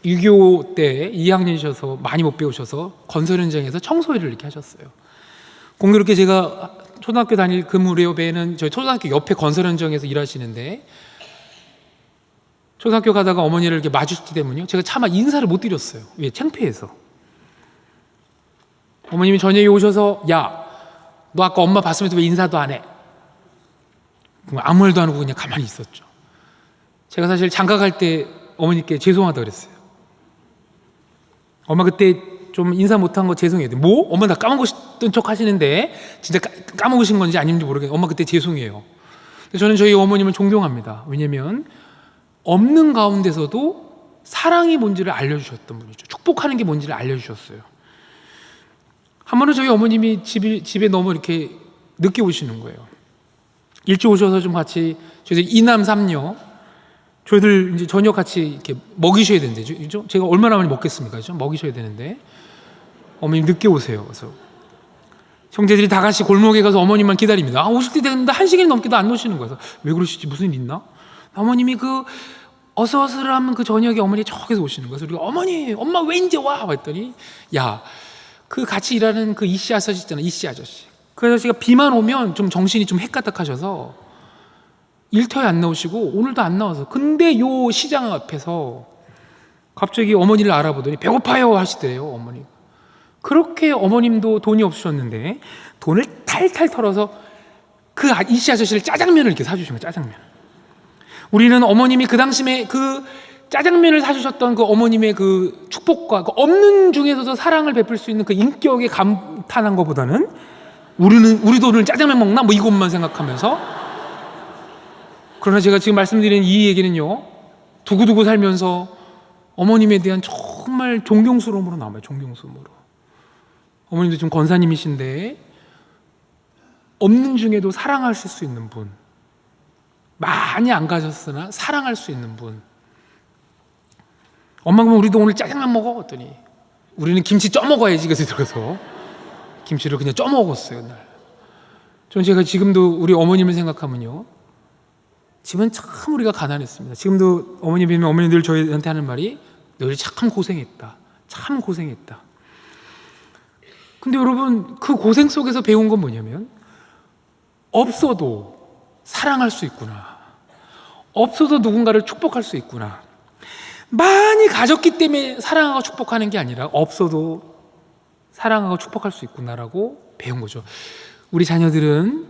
6.25 때 2학년이셔서 많이 못 배우셔서 건설 현장에서 청소일을 이렇게 하셨어요. 공교롭게 제가 초등학교 다닐 그 무렵에는 저희 초등학교 옆에 건설 현장에서 일하시는데, 초등학교 가다가 어머니를 이렇게 마주치기 때문에 제가 차마 인사를 못 드렸어요. 왜? 창피해서. 어머님이 저녁에 오셔서, 야, 너 아까 엄마 봤으면서 왜 인사도 안 해? 아무 말도 안 하고 그냥 가만히 있었죠. 제가 사실 장가 갈 때 어머니께 죄송하다 그랬어요. 엄마 그때 좀 인사 못한 거 죄송해요. 뭐? 엄마 나 까먹으셨던 척 하시는데 진짜 까먹으신 건지 아닌지 모르겠어요. 엄마 그때 죄송해요. 저는 저희 어머님을 존경합니다. 왜냐면 없는 가운데서도 사랑이 뭔지를 알려주셨던 분이죠. 축복하는 게 뭔지를 알려주셨어요. 한 번은 저희 어머님이 집에 너무 이렇게 늦게 오시는 거예요. 일찍 오셔서 좀 같이, 저희들 이남 삼녀, 저희들 이제 저녁 같이 이렇게 먹이셔야 되는데, 제가 얼마나 많이 먹겠습니까? 좀 먹이셔야 되는데, 어머님 늦게 오세요. 그래서 형제들이 다 같이 골목에 가서 어머님만 기다립니다. 오실 때 됐는데 1시간이 넘게도 안 오시는 거예요. 그래서 왜 그러시지? 무슨 일 있나? 어머님이 그 어슬어슬한 그 저녁에 어머니 저기서 오시는 거예요. 그래서 우리가 어머니, 엄마 왜 이제 와? 했더니, 야, 그 같이 일하는 그 이씨 아저씨 있잖아, 이씨 아저씨. 그 아저씨가 비만 오면 좀 정신이 좀 헷가닥하셔서 일터에 안 나오시고 오늘도 안 나와서, 근데 요 시장 앞에서 갑자기 어머니를 알아보더니 배고파요 하시더래요. 어머니. 그렇게 어머님도 돈이 없으셨는데 돈을 탈탈 털어서 그 이씨 아저씨를 짜장면을 이렇게 사주신 거예요. 짜장면. 우리는 어머님이 그 당시에 그 짜장면을 사주셨던 그 어머님의 그 축복과 그 없는 중에서도 사랑을 베풀 수 있는 그 인격에 감탄한 것보다는 우리도 오늘 짜장면 먹나? 뭐 이것만 생각하면서. 그러나 제가 지금 말씀드리는 이 얘기는요, 두고두고 살면서 어머님에 대한 정말 존경스러움으로 남아요. 존경스러움으로. 어머님도 지금 권사님이신데 없는 중에도 사랑하실 수 있는 분, 많이 안 가졌으나 사랑할 수 있는 분. 엄마 그러면 우리도 오늘 짜장면 먹어? 했더니 우리는 김치 쪄 먹어야지. 그래서 들어가서 김치를 그냥 쪄 먹었어요. 날. 전 제가 지금도 우리 어머님을 생각하면요, 지금은 참 우리가 가난했습니다. 지금도 어머니 뵈면 어머니들 저희한테 하는 말이 늘 참 고생했다. 참 고생했다. 근데 여러분, 그 고생 속에서 배운 건 뭐냐면, 없어도 사랑할 수 있구나. 없어도 누군가를 축복할 수 있구나. 많이 가졌기 때문에 사랑하고 축복하는 게 아니라 없어도 사랑하고 축복할 수 있구나라고 배운 거죠. 우리 자녀들은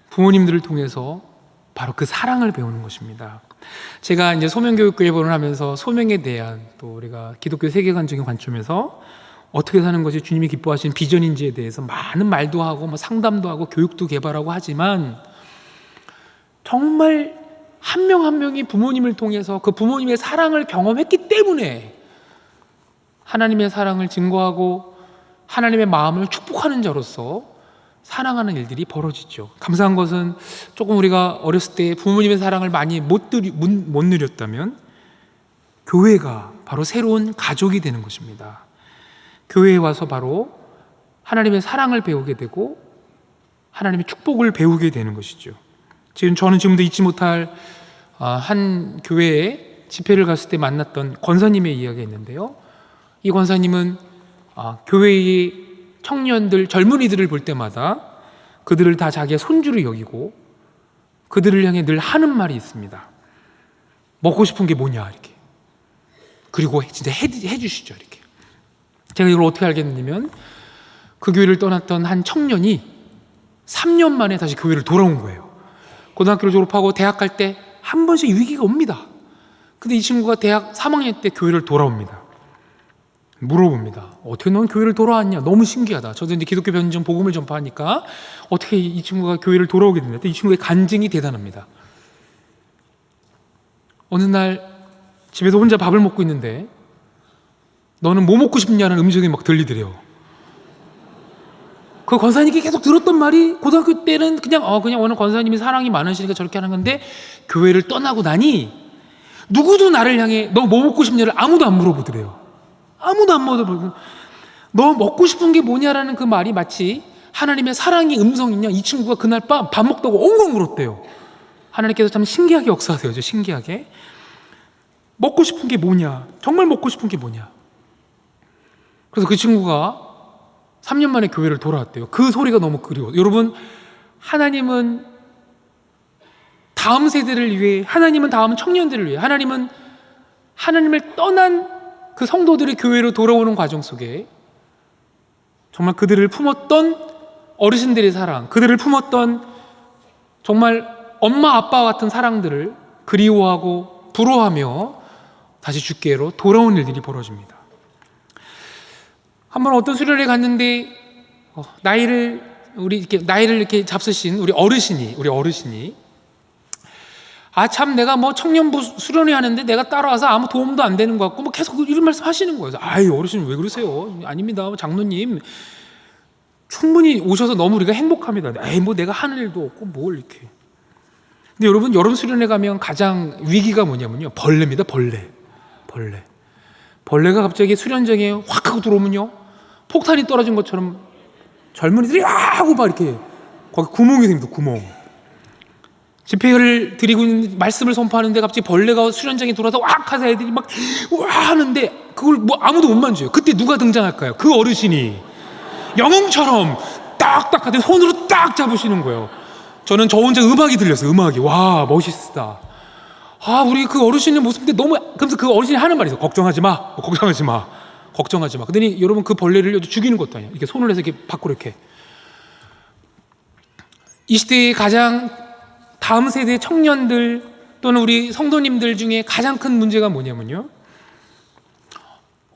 부모님들을 통해서 바로 그 사랑을 배우는 것입니다. 제가 이제 소명교육교 예본을 하면서 소명에 대한, 또 우리가 기독교 세계관적인 관점에서 어떻게 사는 것이 주님이 기뻐하시는 비전인지에 대해서 많은 말도 하고 뭐 상담도 하고 교육도 개발하고 하지만, 정말 한 명 한 명이 부모님을 통해서 그 부모님의 사랑을 경험했기 때문에 하나님의 사랑을 증거하고 하나님의 마음을 축복하는 자로서 사랑하는 일들이 벌어지죠. 감사한 것은, 조금 우리가 어렸을 때 부모님의 사랑을 많이 못 누렸다면 교회가 바로 새로운 가족이 되는 것입니다. 교회에 와서 바로 하나님의 사랑을 배우게 되고 하나님의 축복을 배우게 되는 것이죠. 저는 지금도 잊지 못할 한 교회에 집회를 갔을 때 만났던 권사님의 이야기가 있는데요. 이 권사님은 교회의 청년들, 젊은이들을 볼 때마다 그들을 다 자기의 손주로 여기고 그들을 향해 늘 하는 말이 있습니다. 먹고 싶은 게 뭐냐 이렇게. 그리고 진짜 해주시죠 이렇게. 제가 이걸 어떻게 알겠느냐면, 그 교회를 떠났던 한 청년이 3년 만에 다시 교회를 돌아온 거예요. 고등학교를 졸업하고 대학 갈 때 한 번씩 위기가 옵니다. 근데 이 친구가 대학 3학년 때 교회를 돌아옵니다. 물어봅니다. 어떻게 넌 교회를 돌아왔냐? 너무 신기하다. 저도 이제 기독교 변증 복음을 전파하니까 어떻게 이 친구가 교회를 돌아오게 됐냐? 이 친구의 간증이 대단합니다. 어느 날 집에서 혼자 밥을 먹고 있는데, 너는 뭐 먹고 싶냐는 음성이 막 들리더래요. 그 권사님께 계속 들었던 말이, 고등학교 때는 그냥 오늘 권사님이 사랑이 많으시니까 저렇게 하는 건데, 교회를 떠나고 나니 누구도 나를 향해 너 뭐 먹고 싶냐를 아무도 안 물어보더래요. 아무도 안 물어보고, 너 먹고 싶은 게 뭐냐라는 그 말이 마치 하나님의 사랑의 음성이냐. 이 친구가 그날 밤 밥 먹다고 엉엉 울었대요. 하나님께서 참 신기하게 역사하세요. 신기하게. 먹고 싶은 게 뭐냐? 정말 먹고 싶은 게 뭐냐? 그래서 그 친구가 3년 만에 교회를 돌아왔대요. 그 소리가 너무 그리워. 여러분, 하나님은 다음 세대를 위해, 하나님은 다음 청년들을 위해, 하나님은 하나님을 떠난 그 성도들의 교회로 돌아오는 과정 속에 정말 그들을 품었던 어르신들의 사랑, 그들을 품었던 정말 엄마 아빠와 같은 사랑들을 그리워하고 부러워하며 다시 주께로 돌아온 일들이 벌어집니다. 한번 어떤 수련회에 갔는데 나이를 이렇게 잡수신 우리 어르신이 아, 참, 내가 뭐 청년부 수련회 하는데 내가 따라와서 아무 도움도 안 되는 것 같고, 뭐 계속 이런 말씀 하시는 거예요. 아이, 어르신 왜 그러세요? 아닙니다. 장로님, 충분히 오셔서 너무 우리가 행복합니다. 에이, 뭐 내가 하는 일도 없고, 뭘 이렇게. 근데 여러분, 여름 수련회 가면 가장 위기가 뭐냐면요. 벌레입니다, 벌레가 갑자기 수련장에 확 하고 들어오면요. 폭탄이 떨어진 것처럼 젊은이들이 하고 막 이렇게, 거기 구멍이 생깁니다, 구멍. 집회를 드리고 있는 말씀을 선포하는데 갑자기 벌레가 수련장에 들어와서 왁 하서 애들이 막 와 하는데 그걸 뭐 아무도 못 만져요. 그때 누가 등장할까요? 그 어르신이 영웅처럼 딱딱 하더니 손으로 딱 잡으시는 거예요. 저는 저 혼자 음악이 들렸어요. 음악이. 와, 멋있다. 아, 우리 그 어르신의 모습인데 너무, 그러면서 그 어르신이 하는 말이 있어요. 걱정하지 마. 그러더니 여러분 그 벌레를 죽이는 것도 아니에요. 이렇게 손을 해서 이렇게 밖으로 이렇게. 이 시대의 가장 다음 세대 청년들 또는 우리 성도님들 중에 가장 큰 문제가 뭐냐면요.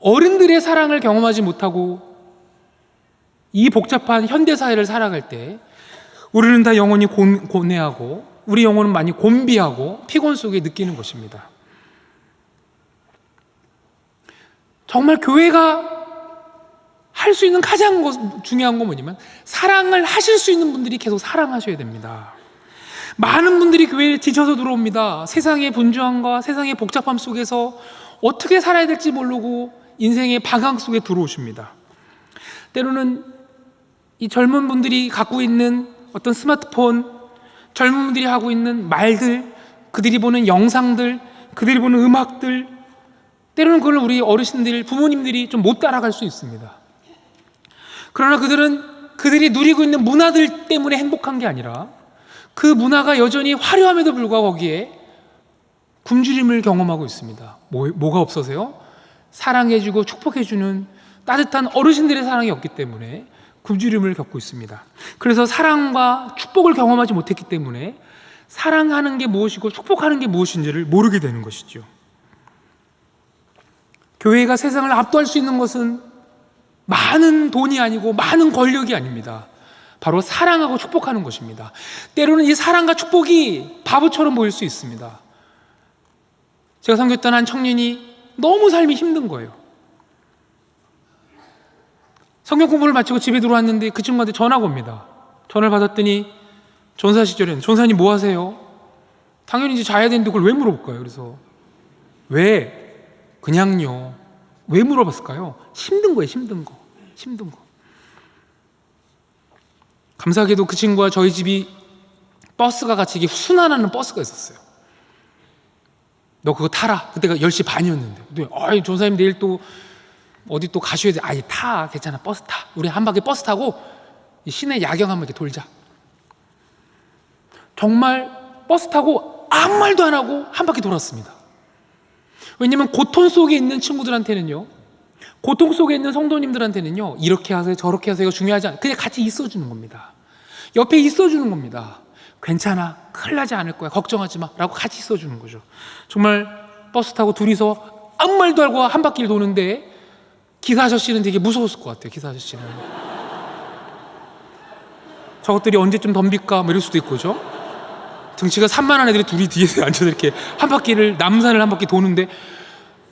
어른들의 사랑을 경험하지 못하고 이 복잡한 현대사회를 살아갈 때 우리는 다 영혼이 고뇌하고 우리 영혼은 많이 곤비하고 피곤 속에 느끼는 것입니다. 정말 교회가 할 수 있는 가장 중요한 건 뭐냐면 사랑을 하실 수 있는 분들이 계속 사랑하셔야 됩니다. 많은 분들이 교회에 지쳐서 들어옵니다. 세상의 분주함과 세상의 복잡함 속에서 어떻게 살아야 될지 모르고 인생의 방황 속에 들어오십니다. 때로는 이 젊은 분들이 갖고 있는 어떤 스마트폰, 젊은 분들이 하고 있는 말들, 그들이 보는 영상들, 그들이 보는 음악들, 때로는 그걸 우리 어르신들, 부모님들이 좀 못 따라갈 수 있습니다. 그러나 그들이 누리고 있는 문화들 때문에 행복한 게 아니라 그 문화가 여전히 화려함에도 불구하고 거기에 굶주림을 경험하고 있습니다. 뭐가 없어서요? 사랑해주고 축복해주는 따뜻한 어르신들의 사랑이 없기 때문에 굶주림을 겪고 있습니다. 그래서 사랑과 축복을 경험하지 못했기 때문에 사랑하는 게 무엇이고 축복하는 게 무엇인지를 모르게 되는 것이죠. 교회가 세상을 압도할 수 있는 것은 많은 돈이 아니고 많은 권력이 아닙니다. 바로 사랑하고 축복하는 것입니다. 때로는 이 사랑과 축복이 바보처럼 보일 수 있습니다. 제가 섬겼던 한 청년이 너무 삶이 힘든 거예요. 성경 공부를 마치고 집에 들어왔는데 그 친구한테 전화가 옵니다. 전화를 받았더니 전사 시절에는 전사님 뭐 하세요? 당연히 이제 자야 되는데 그걸 왜 물어볼까요? 그래서 왜? 그냥요. 왜 물어봤을까요? 힘든 거예요. 힘든 거. 감사하게도 그 친구와 저희 집이 버스가 같이 이게 순환하는 버스가 있었어요. 너 그거 타라. 그때가 10시 반이었는데. 아이, 전사님 내일 또 어디 또 가셔야 돼. 아이, 타. 괜찮아. 버스 타. 우리 한 바퀴 버스 타고 시내 야경 한번 이렇게 돌자. 정말 버스 타고 아무 말도 안 하고 한 바퀴 돌았습니다. 왜냐면 고통 속에 있는 친구들한테는요, 고통 속에 있는 성도님들한테는요, 이렇게 하세요, 저렇게 하세요, 중요하지 않아요. 그냥 같이 있어주는 겁니다. 옆에 있어주는 겁니다. 괜찮아, 큰일 나지 않을 거야, 걱정하지 마 라고 같이 있어주는 거죠. 정말 버스 타고 둘이서 아무 말도 하고 한 바퀴를 도는데 기사 아저씨는 되게 무서웠을 것 같아요. 기사 아저씨는 저것들이 언제쯤 덤빌까 뭐 이럴 수도 있고, 그죠? 등치가 산만한 애들이 둘이 뒤에서 앉아서 이렇게 한 바퀴를, 남산을 한 바퀴 도는데,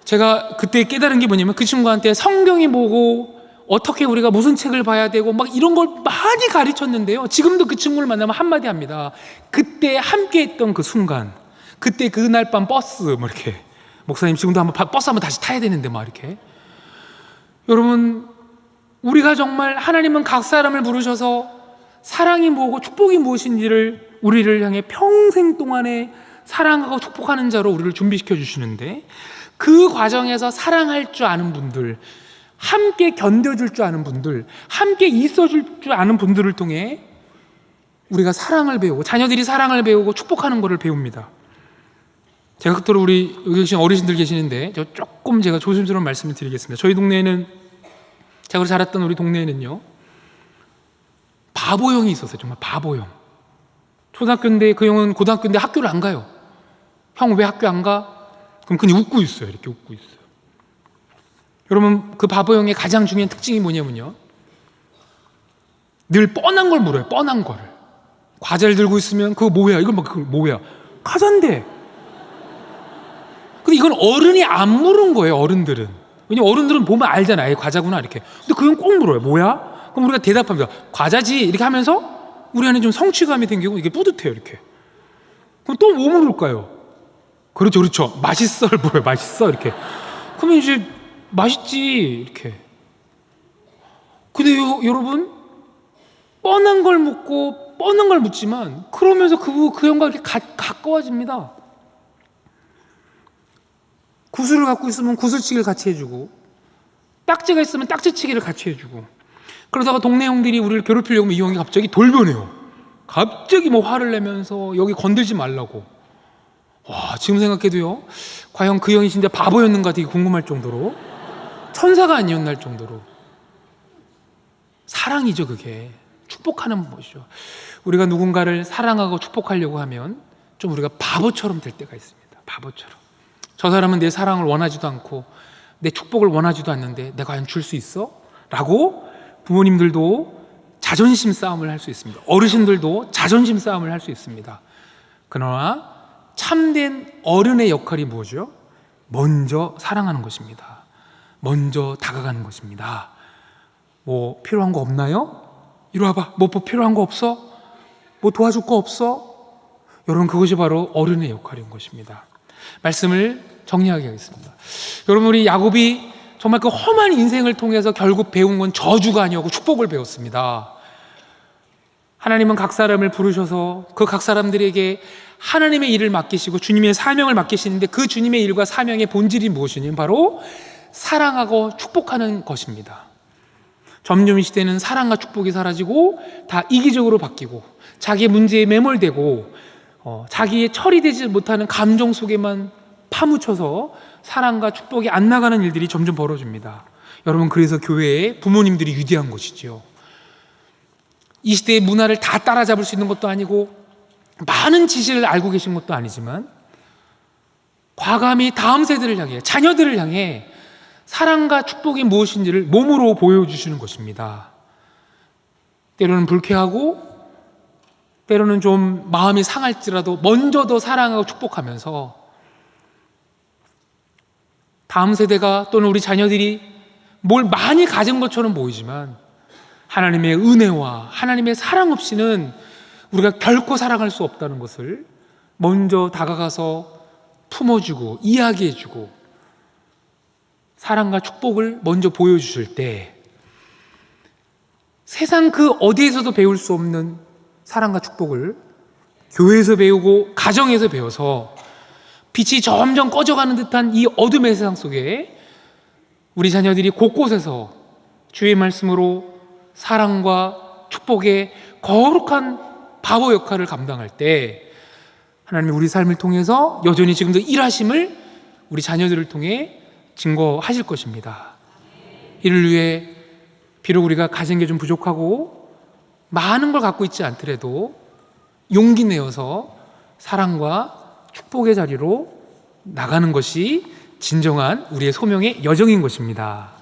제가 그때 깨달은 게 뭐냐면 그 친구한테 성경이 뭐고 어떻게 우리가 무슨 책을 봐야 되고 막 이런 걸 많이 가르쳤는데요, 지금도 그 친구를 만나면 한마디 합니다. 그때 함께 했던 그 순간, 그때 그날 밤 버스 뭐 이렇게, 목사님 지금도 버스 한번 다시 타야 되는데 막 이렇게. 여러분, 우리가 정말, 하나님은 각 사람을 부르셔서 사랑이 뭐고 축복이 무엇인지를 우리를 향해 평생 동안에 사랑하고 축복하는 자로 우리를 준비시켜 주시는데, 그 과정에서 사랑할 줄 아는 분들, 함께 견뎌줄 줄 아는 분들, 함께 있어줄 줄 아는 분들을 통해 우리가 사랑을 배우고, 자녀들이 사랑을 배우고 축복하는 것을 배웁니다. 제가 그토록 우리 여기 계신 어르신들 계시는데 조금 제가 조심스러운 말씀을 드리겠습니다. 저희 동네에는, 제가 자랐던 우리 동네에는요, 바보형이 있었어요. 정말 바보형. 초등학교인데 그 형은 고등학교인데 학교를 안 가요. 형 왜 학교 안 가? 그럼 그냥 웃고 있어요. 이렇게 웃고 있어요. 여러분, 그 바보형의 가장 중요한 특징이 뭐냐면요, 늘 뻔한 걸 물어요. 뻔한 거를. 과자를 들고 있으면 그거 뭐야? 이건 막 그거 뭐야? 과자인데. 근데 이건 어른이 안 물은 거예요. 어른들은. 왜냐면 어른들은 보면 알잖아요. 이 과자구나 이렇게. 근데 그 형 꼭 물어요. 뭐야? 그럼 우리가 대답합니다. 과자지. 이렇게 하면서 우리 안에 좀 성취감이 생기고 이게 뿌듯해요. 이렇게. 그럼 또 뭐 물을까요? 그렇죠, 그렇죠. 맛있어를 물어요. 맛있어 이렇게. 그러면 이제 맛있지 이렇게. 근데 여러분, 뻔한 걸 묻고 뻔한 걸 묻지만 그러면서 그 형과 이렇게 가까워집니다. 구슬을 갖고 있으면 구슬치기를 같이 해주고, 딱지가 있으면 딱지치기를 같이 해주고, 그러다가 동네 형들이 우리를 괴롭히려고 하면 이 형이 갑자기 돌변해요. 갑자기 뭐 화를 내면서 여기 건들지 말라고. 와, 지금 생각해도요, 과연 그 형이 진짜 바보였는가 되게 궁금할 정도로, 천사가 아니었나 할 정도로. 사랑이죠. 그게 축복하는 것이죠. 우리가 누군가를 사랑하고 축복하려고 하면 좀 우리가 바보처럼 될 때가 있습니다. 바보처럼. 저 사람은 내 사랑을 원하지도 않고 내 축복을 원하지도 않는데 내가 과연 줄 수 있어? 라고 부모님들도 자존심 싸움을 할 수 있습니다. 어르신들도 자존심 싸움을 할 수 있습니다. 그러나 참된 어른의 역할이 뭐죠? 먼저 사랑하는 것입니다. 먼저 다가가는 것입니다. 뭐 필요한 거 없나요? 이리 와봐. 뭐 필요한 거 없어? 뭐 도와줄 거 없어? 여러분, 그것이 바로 어른의 역할인 것입니다. 말씀을 정리하게 하겠습니다. 여러분, 우리 야곱이 정말 그 험한 인생을 통해서 결국 배운 건 저주가 아니었고 축복을 배웠습니다. 하나님은 각 사람을 부르셔서 그 각 사람들에게 하나님의 일을 맡기시고 주님의 사명을 맡기시는데, 그 주님의 일과 사명의 본질이 무엇이냐면 바로 사랑하고 축복하는 것입니다. 점점 이 시대는 사랑과 축복이 사라지고 다 이기적으로 바뀌고 자기의 문제에 매몰되고 자기의 처리되지 못하는 감정 속에만 파묻혀서 사랑과 축복이 안 나가는 일들이 점점 벌어집니다. 여러분, 그래서 교회에 부모님들이 위대한 것이지요. 이 시대의 문화를 다 따라잡을 수 있는 것도 아니고 많은 지식을 알고 계신 것도 아니지만 과감히 다음 세대를 향해, 자녀들을 향해 사랑과 축복이 무엇인지를 몸으로 보여주시는 것입니다. 때로는 불쾌하고 때로는 좀 마음이 상할지라도 먼저 더 사랑하고 축복하면서 다음 세대가 또는 우리 자녀들이 뭘 많이 가진 것처럼 보이지만 하나님의 은혜와 하나님의 사랑 없이는 우리가 결코 사랑할 수 없다는 것을 먼저 다가가서 품어주고 이야기해주고 사랑과 축복을 먼저 보여주실 때 세상 그 어디에서도 배울 수 없는 사랑과 축복을 교회에서 배우고 가정에서 배워서 빛이 점점 꺼져가는 듯한 이 어둠의 세상 속에 우리 자녀들이 곳곳에서 주의 말씀으로 사랑과 축복의 거룩한 바보 역할을 감당할 때 하나님이 우리 삶을 통해서 여전히 지금도 일하심을 우리 자녀들을 통해 증거하실 것입니다. 이를 위해 비록 우리가 가진 게 좀 부족하고 많은 걸 갖고 있지 않더라도 용기 내어서 사랑과 축복의 자리로 나가는 것이 진정한 우리의 소명의 여정인 것입니다.